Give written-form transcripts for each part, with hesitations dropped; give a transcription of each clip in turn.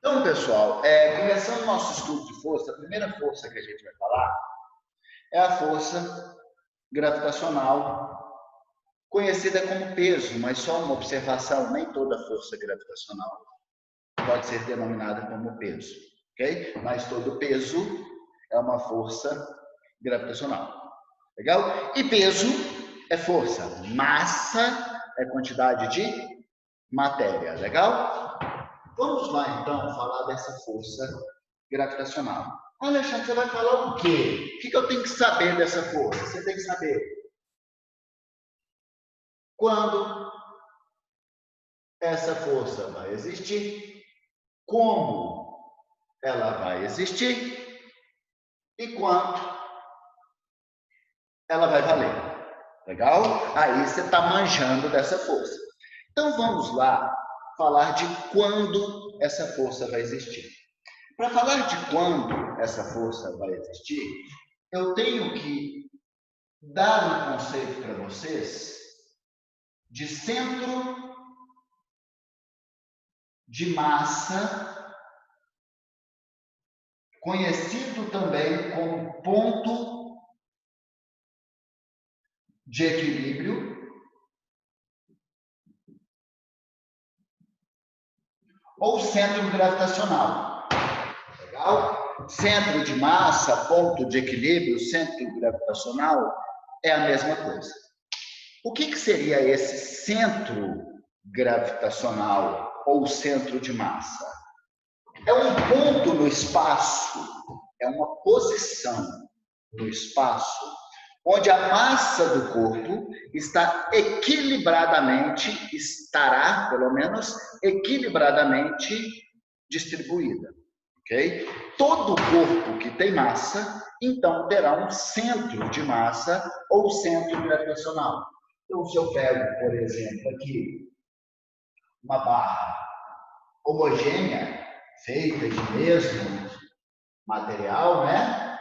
Então, pessoal, começando o nosso estudo de força, a primeira força que a gente vai falar é a força gravitacional, conhecida como peso, mas só uma observação, nem toda força gravitacional pode ser denominada como peso, ok? Mas todo peso é uma força gravitacional, legal? E peso é força, massa é quantidade de matéria, legal? Vamos lá, então, falar dessa força gravitacional. Alexandre, você vai falar o quê? O que eu tenho que saber dessa força? Você tem que saber quando essa força vai existir, como ela vai existir e quanto ela vai valer. Legal? Aí você está manjando dessa força. Então vamos lá falar de quando essa força vai existir. Para falar de quando essa força vai existir, eu tenho que dar um conceito para vocês de centro de massa, conhecido também como ponto de equilíbrio, ou centro gravitacional. Legal? Centro de massa, ponto de equilíbrio, centro gravitacional é a mesma coisa. O que seria esse centro gravitacional ou centro de massa? É um ponto no espaço, é uma posição no espaço, onde a massa do corpo está estará, pelo menos, equilibradamente distribuída. Ok? Todo corpo que tem massa, então terá um centro de massa ou centro gravitacional. Então, se eu pego, por exemplo, aqui, uma barra homogênea, feita de mesmo material, né?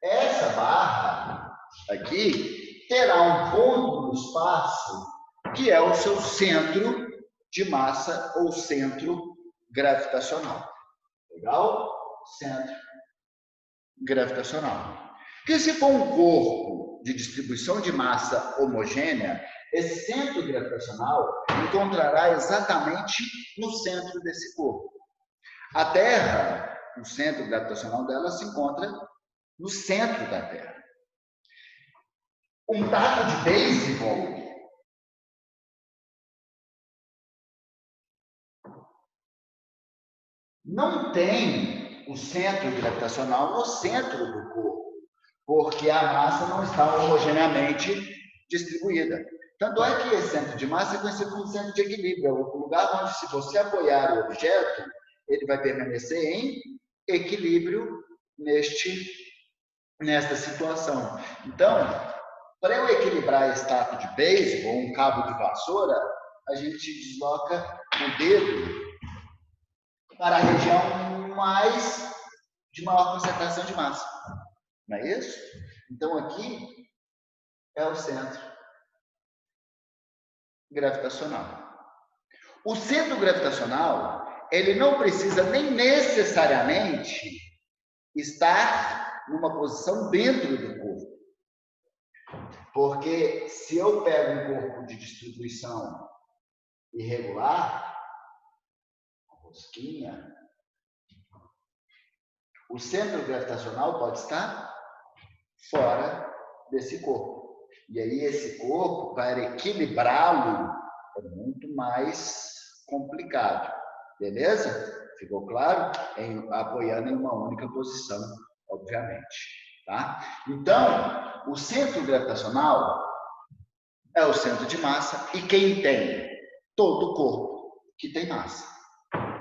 Essa barra aqui terá um ponto no espaço que é o seu centro de massa ou centro gravitacional. Legal? Centro gravitacional. Que se for um corpo de distribuição de massa homogênea, esse centro gravitacional encontrará exatamente no centro desse corpo. A Terra, o centro gravitacional dela se encontra no centro da Terra. Um taco de beisebol não tem o centro gravitacional no centro do corpo, porque a massa não está homogeneamente distribuída. Tanto é que esse centro de massa é conhecido como centro de equilíbrio, é o lugar onde, se você apoiar o objeto, ele vai permanecer em equilíbrio nesta situação. Então, para eu equilibrar esse taco de beisebol ou um cabo de vassoura, a gente desloca o dedo para a região de maior concentração de massa. Não é isso? Então, aqui é o centro gravitacional. O centro gravitacional, ele não precisa nem necessariamente estar numa posição dentro do corpo. Porque se eu pego um corpo de distribuição irregular, uma rosquinha, o centro gravitacional pode estar fora desse corpo. E aí esse corpo, para equilibrá-lo, é muito mais complicado. Beleza? Ficou claro? Apoiando em uma única posição, obviamente. Tá? Então, o centro gravitacional é o centro de massa e quem tem? Todo o corpo que tem massa.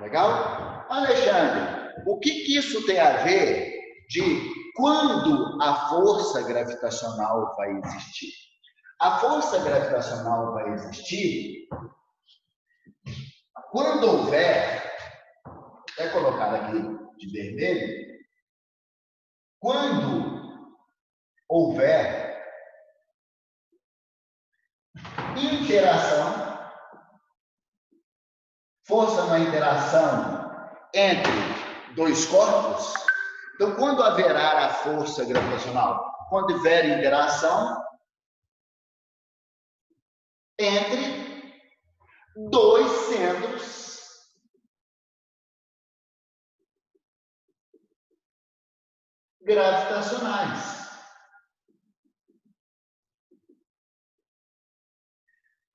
Legal? Alexandre, o que isso tem a ver de quando a força gravitacional vai existir? A força gravitacional vai existir quando houver, vou colocar aqui de vermelho, quando houver interação, força é uma interação entre dois corpos. Então, quando haverá a força gravitacional? Quando houver interação entre dois centros gravitacionais.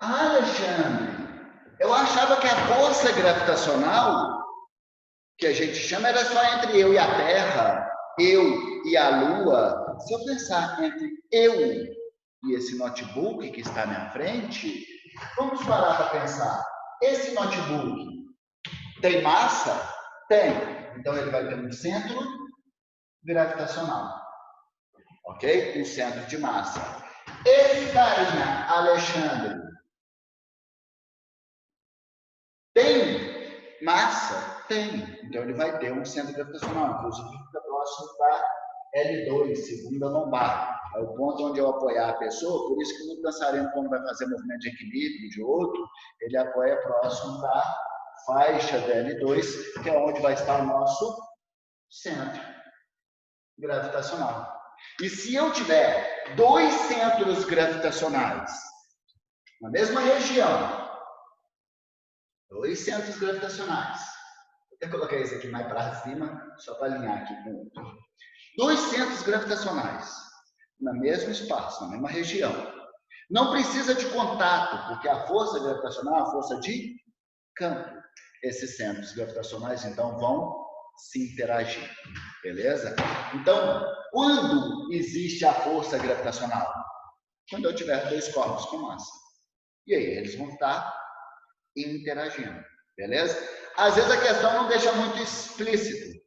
Ah, Alexandre, eu achava que a força gravitacional, que a gente chama, era só entre eu e a Terra, eu e a Lua. Se eu pensar entre eu e esse notebook que está à minha frente, vamos parar para pensar. Esse notebook tem massa? Tem. Então, ele vai ter um centro gravitacional. Ok? Um centro de massa. Esse carinha, Alexandre, tem massa? Tem. Então, ele vai ter um centro gravitacional. Inclusive, fica próximo da L2, segunda lombar. É o ponto onde eu apoiar a pessoa. Por isso que no dançarino, quando vai fazer movimento de equilíbrio de outro, ele apoia próximo da faixa da L2, que é onde vai estar o nosso centro gravitacional. E se eu tiver dois centros gravitacionais na mesma região, dois centros gravitacionais, vou até colocar isso aqui mais para cima, só para alinhar aqui com o outro. Dois centros gravitacionais no mesmo espaço, na mesma região. Não precisa de contato, porque a força gravitacional é a força de campo. Esses centros gravitacionais, então, vão se interagir, beleza? Então, quando existe a força gravitacional? Quando eu tiver dois corpos com massa. E aí, eles vão estar interagindo, beleza? Às vezes a questão não deixa muito explícito.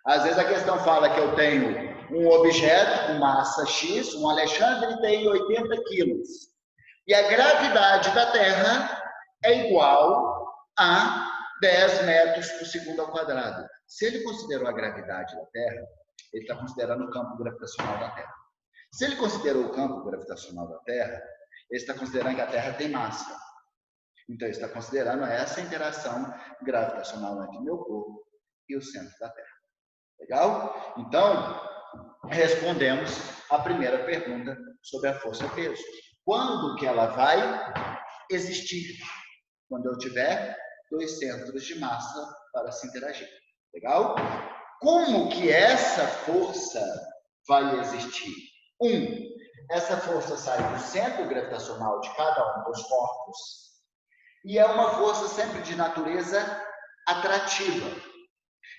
Às vezes a questão fala que eu tenho um objeto com massa X, um Alexandre tem 80 quilos. E a gravidade da Terra é igual a 10 metros por segundo ao quadrado. Se ele considerou a gravidade da Terra, ele está considerando o campo gravitacional da Terra. Se ele considerou o campo gravitacional da Terra, ele está considerando que a Terra tem massa. Então, ele está considerando essa interação gravitacional entre o meu corpo e o centro da Terra. Legal? Então, respondemos a primeira pergunta sobre a força-peso. Quando que ela vai existir? Quando eu tiver dois centros de massa para se interagir. Legal? Como que essa força vai existir? Essa força sai do centro gravitacional de cada um dos corpos e é uma força sempre de natureza atrativa.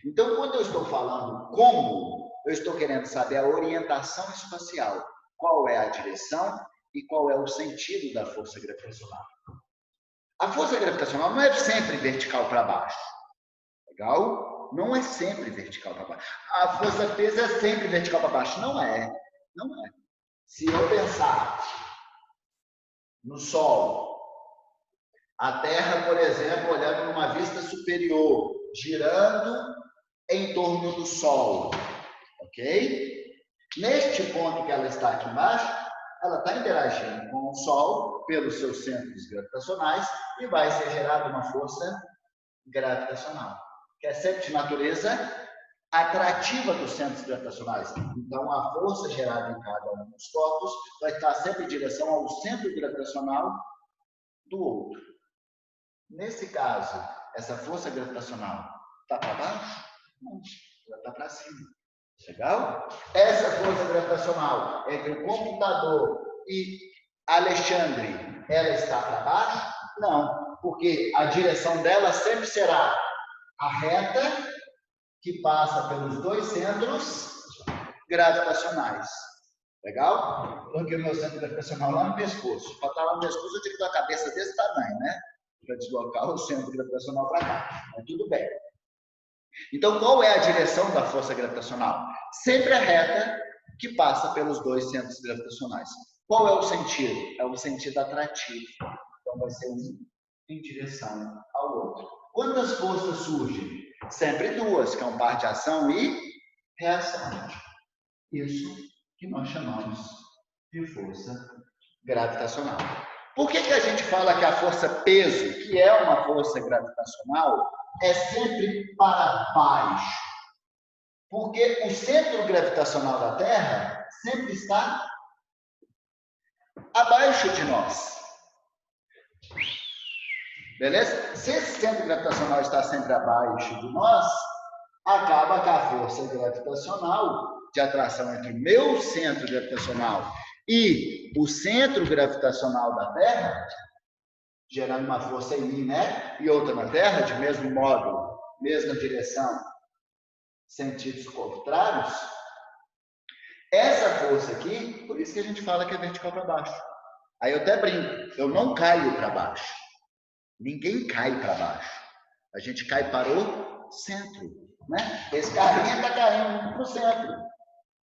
Então, quando eu estou falando como, eu estou querendo saber a orientação espacial. Qual é a direção e qual é o sentido da força gravitacional. A força gravitacional não é sempre vertical para baixo. Legal? Não é sempre vertical para baixo. A força-peso é sempre vertical para baixo. Não é. Não é. Se eu pensar no Sol, a Terra, por exemplo, olhando numa vista superior, girando em torno do Sol, ok? Neste ponto que ela está aqui embaixo, ela está interagindo com o Sol pelos seus centros gravitacionais e vai ser gerada uma força gravitacional, que é sempre de natureza atrativa dos centros gravitacionais. Então, a força gerada em cada um dos corpos vai estar sempre em direção ao centro gravitacional do outro. Nesse caso, essa força gravitacional está para baixo? Não, ela está para cima. Legal? Essa força gravitacional entre o computador e Alexandre, ela está para baixo? Não, porque a direção dela sempre será a reta que passa pelos dois centros gravitacionais. Legal? Porque o meu centro gravitacional lá no pescoço. Para estar lá no pescoço, eu tenho que dar a cabeça desse tamanho, né? Para deslocar o centro gravitacional para cá. Mas tudo bem. Então, qual é a direção da força gravitacional? Sempre a reta que passa pelos dois centros gravitacionais. Qual é o sentido? É um sentido atrativo. Então, vai ser um em direção ao outro. Quantas forças surgem? Sempre duas, que é um par de ação e reação. Isso que nós chamamos de força gravitacional. Por que a gente fala que a força peso, que é uma força gravitacional, é sempre para baixo. Porque o centro gravitacional da Terra sempre está abaixo de nós. Beleza? Se esse centro gravitacional está sempre abaixo de nós, acaba que a força gravitacional de atração entre o meu centro gravitacional e o centro gravitacional da Terra, gerando uma força em mim, né? E outra na Terra, de mesmo modo, mesma direção, sentidos contrários. Essa força aqui, por isso que a gente fala que é vertical para baixo. Aí eu até brinco, eu não caio para baixo. Ninguém cai para baixo. A gente cai para o centro, né? Esse carinha está caindo para o centro.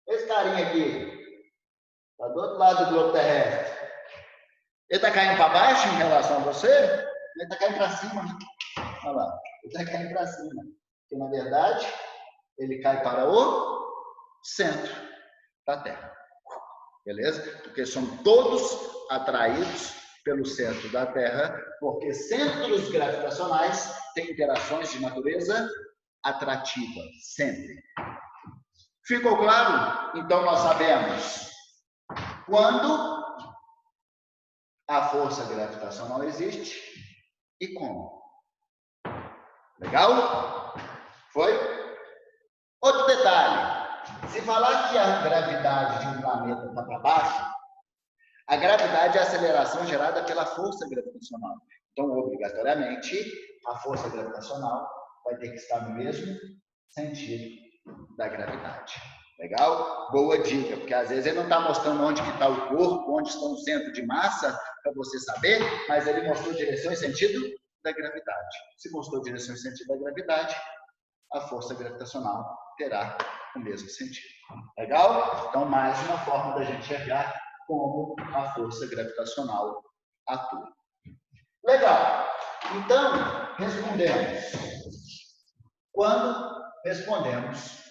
Esse carinha aqui, está do outro lado do globo terrestre. Ele está caindo para baixo em relação a você? Ele está caindo para cima. Olha lá, ele está caindo para cima. Porque, na verdade, ele cai para o centro da Terra. Beleza? Porque são todos atraídos pelo centro da Terra, porque centros gravitacionais têm interações de natureza atrativa, sempre. Ficou claro? Então, nós sabemos quando a força gravitacional existe e como. Legal? Foi? Outro detalhe. Se falar que a gravidade de um planeta está para baixo, a gravidade é a aceleração gerada pela força gravitacional. Então, obrigatoriamente, a força gravitacional vai ter que estar no mesmo sentido da gravidade. Legal? Boa dica, porque às vezes ele não está mostrando onde que está o corpo, onde está o centro de massa, para você saber, mas ele mostrou direção e sentido da gravidade. Se mostrou direção e sentido da gravidade, a força gravitacional terá o mesmo sentido. Legal? Então, mais uma forma da gente enxergar como a força gravitacional atua. Legal. Então, respondemos. Quando respondemos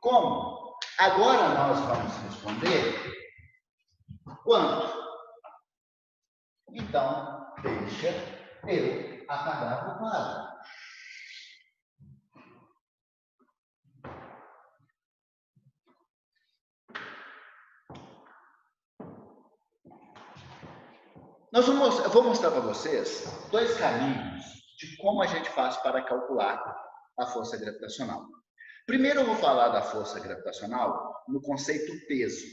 como? Agora nós vamos responder quando. Então, deixa eu apagar o quadro. Eu vou mostrar para vocês dois caminhos de como a gente faz para calcular a força gravitacional. Primeiro eu vou falar da força gravitacional no conceito peso.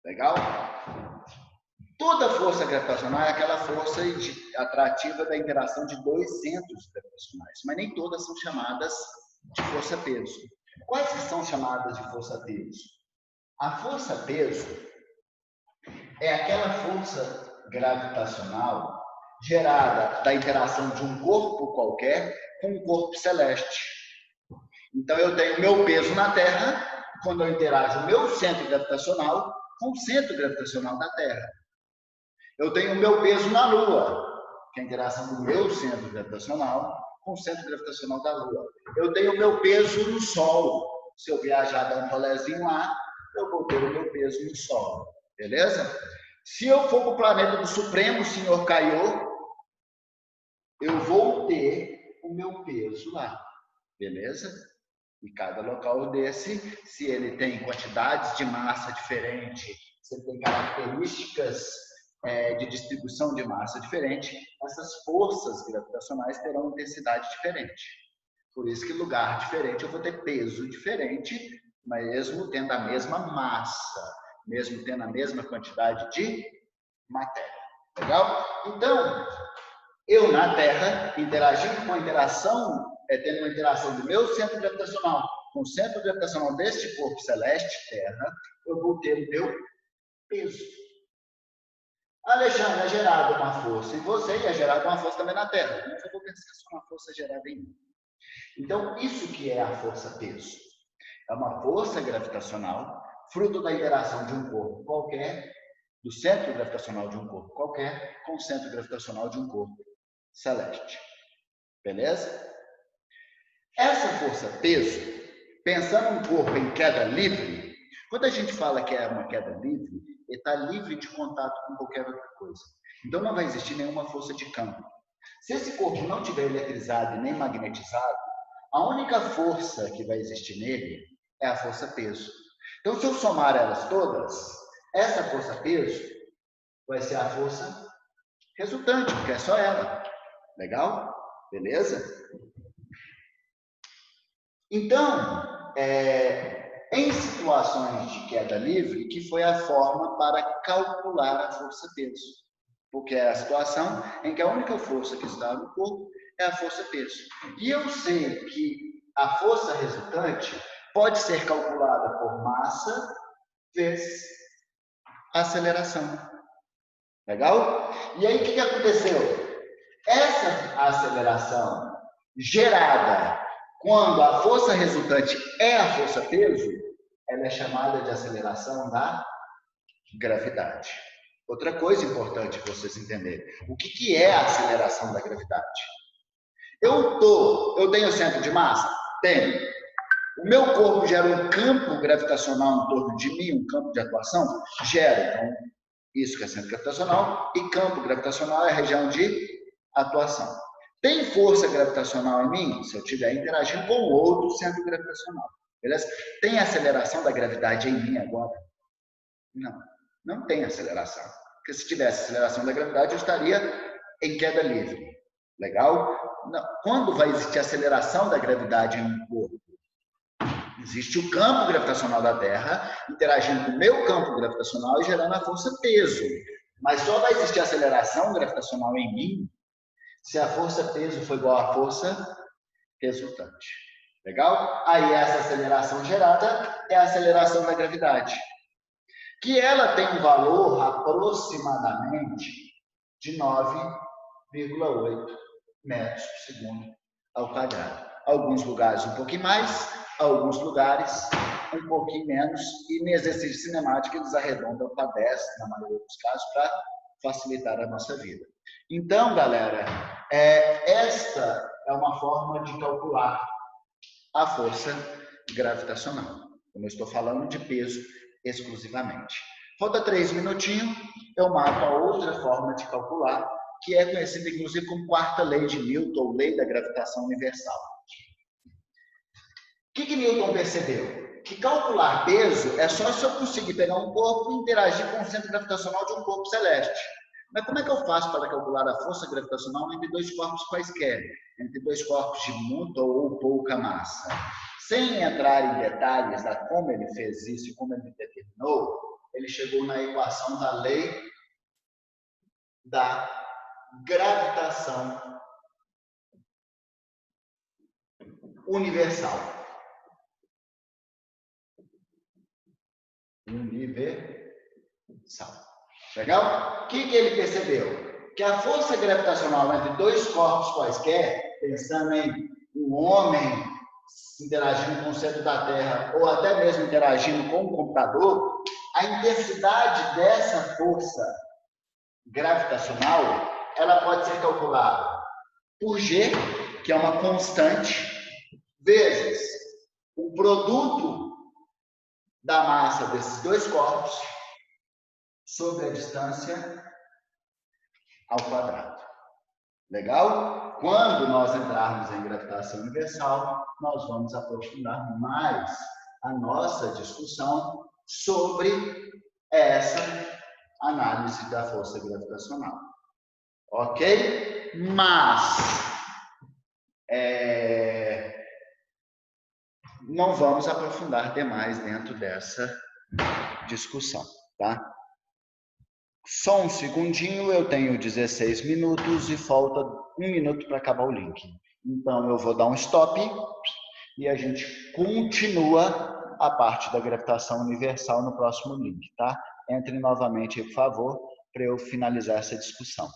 Legal? Toda força gravitacional é aquela força atrativa da interação de dois centros gravitacionais, mas nem todas são chamadas de força-peso. Quais que são chamadas de força-peso? A força-peso é aquela força gravitacional gerada da interação de um corpo qualquer com um corpo celeste. Então, eu tenho meu peso na Terra quando eu interajo o meu centro gravitacional com o centro gravitacional da Terra. Eu tenho o meu peso na Lua, que é a interação do meu centro gravitacional com o centro gravitacional da Lua. Eu tenho o meu peso no Sol. Se eu viajar, dar um rolezinho lá, eu vou ter o meu peso no Sol. Beleza? Se eu for para o planeta do Supremo Senhor Caiô, eu vou ter o meu peso lá. Beleza? E cada local desse, se ele tem quantidades de massa diferente, se ele tem características de distribuição de massa diferente, essas forças gravitacionais terão intensidade diferente. Por isso que lugar diferente eu vou ter peso diferente, mesmo tendo a mesma massa, mesmo tendo a mesma quantidade de matéria. Legal? Então, eu na Terra, interagindo com a interação, tendo uma interação do meu centro gravitacional com o centro gravitacional deste corpo celeste, Terra, eu vou ter o meu peso. Alexandre, é gerada uma força em você e é gerada uma força também na Terra. Mas eu vou pensar só uma força gerada em mim. Então, isso que é a força-peso. É uma força gravitacional, fruto da interação de um corpo qualquer, do centro gravitacional de um corpo qualquer, com o centro gravitacional de um corpo celeste. Beleza? Essa força-peso, pensando um corpo em queda livre, quando a gente fala que é uma queda livre, ele está livre de contato com qualquer outra coisa. Então, não vai existir nenhuma força de campo. Se esse corpo não estiver eletrizado e nem magnetizado, a única força que vai existir nele é a força-peso. Então, se eu somar elas todas, essa força-peso vai ser a força resultante, porque é só ela. Legal? Beleza? Então, em situações de queda livre, que foi a forma para calcular a força-peso. Porque é a situação em que a única força que está no corpo é a força-peso. E eu sei que a força resultante pode ser calculada por massa vezes aceleração. Legal? E aí, o que aconteceu? Essa aceleração gerada quando a força resultante é a força-peso, ela é chamada de aceleração da gravidade. Outra coisa importante para vocês entenderem. O que é a aceleração da gravidade? Eu tenho centro de massa? Tenho. O meu corpo gera um campo gravitacional em torno de mim, um campo de atuação? Gera. Então, isso que é centro gravitacional. E campo gravitacional é a região de atuação. Tem força gravitacional em mim? Se eu estiver interagindo com outro centro gravitacional. Beleza? Tem aceleração da gravidade em mim agora? Não. Não tem aceleração. Porque se tivesse aceleração da gravidade, eu estaria em queda livre. Legal? Não. Quando vai existir aceleração da gravidade em um corpo? Existe o campo gravitacional da Terra interagindo com o meu campo gravitacional e gerando a força-peso. Mas só vai existir aceleração gravitacional em mim se a força-peso for igual à força resultante. Legal? Aí essa aceleração gerada é a aceleração da gravidade. Que ela tem um valor aproximadamente de 9,8 metros por segundo ao quadrado. Alguns lugares um pouquinho mais, alguns lugares um pouquinho menos, e no exercício cinemático eles arredondam para 10, na maioria dos casos, para facilitar a nossa vida. Então, galera, esta é uma forma de calcular a força gravitacional. Como eu estou falando de peso exclusivamente. Falta 3 minutinhos, eu mato a outra forma de calcular, que é conhecida inclusive como quarta lei de Newton, ou lei da gravitação universal. O que Newton percebeu? Que calcular peso é só se eu conseguir pegar um corpo e interagir com o centro gravitacional de um corpo celeste. Mas como é que eu faço para calcular a força gravitacional entre dois corpos quaisquer? Entre dois corpos de muita ou pouca massa? Sem entrar em detalhes da como ele fez isso e como ele determinou, ele chegou na equação da lei da gravitação universal. Universal. Legal? O que ele percebeu? Que a força gravitacional entre dois corpos quaisquer, pensando em um homem interagindo com o centro da Terra ou até mesmo interagindo com o computador, a intensidade dessa força gravitacional, ela pode ser calculada por G, que é uma constante, vezes o produto da massa desses dois corpos sobre a distância ao quadrado. Legal? Quando nós entrarmos em gravitação universal, nós vamos aprofundar mais a nossa discussão sobre essa análise da força gravitacional. Ok? Mas não vamos aprofundar demais dentro dessa discussão, tá? Só um segundinho, eu tenho 16 minutos e falta 1 minuto para acabar o link. Então, eu vou dar um stop e a gente continua a parte da gravitação universal no próximo link, tá? Entre novamente, por favor, para eu finalizar essa discussão.